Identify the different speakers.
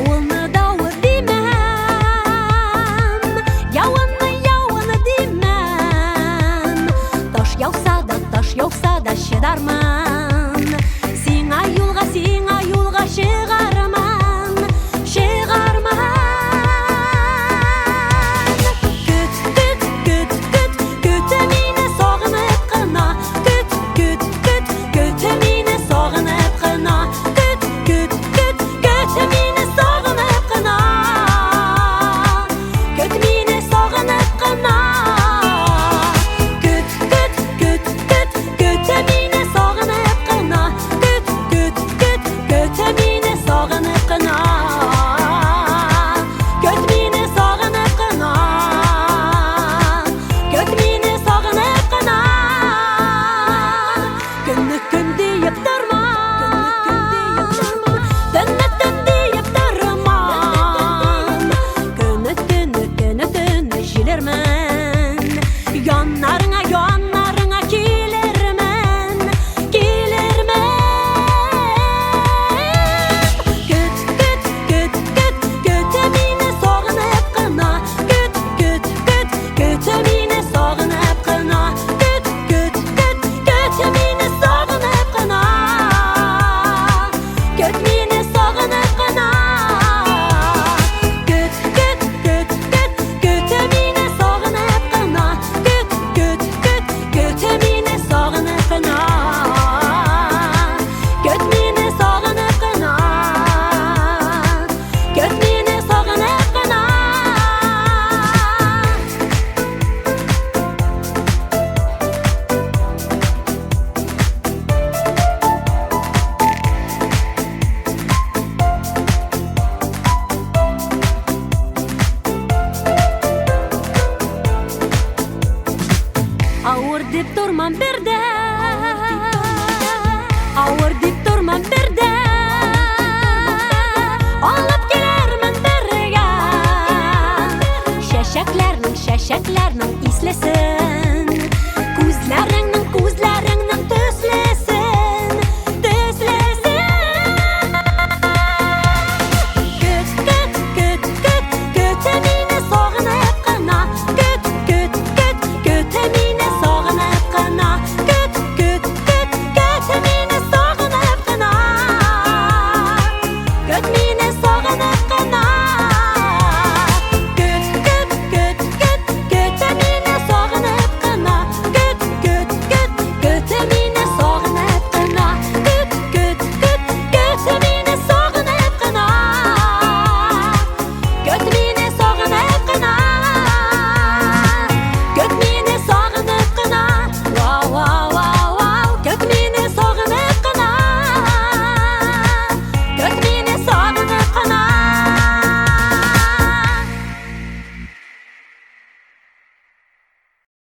Speaker 1: Дауылны дауыл деймәм, яуынны деймәм. Таш яуса да шыдарман. Сиңа юлга чыгарман. Көт мине сагынып кына. Көт мине сагынып кына. Көт мине сагынып кына. Көт мине сагынып кына. Көт мине сагынып кына. Көт мине сагынып кына. Көт мине сагынып кына. Көт мине сагынып кына. Күн диеп торма. Төн диеп торма. Күн җилермен. Яннарыңа килермен. Көт мине сагынып кына. Көт мине сагынып кына. Көт мине сагынып кына. Көт мине сагынып кына. Көт мине сагынып кына. Көт мине сагынып кына. Көт мине сагынып кына. Көт мине сагынып кына. Авыр дип тормам бердә. Авыр дип тормам бердә. Алып килермен бергә. Чәчәкләрнең ислесен. Күзләреңнең төслесен. Көт мине сагынып кына. Көт мине сагынып кына. Көт мине сагынып кына. Көт мине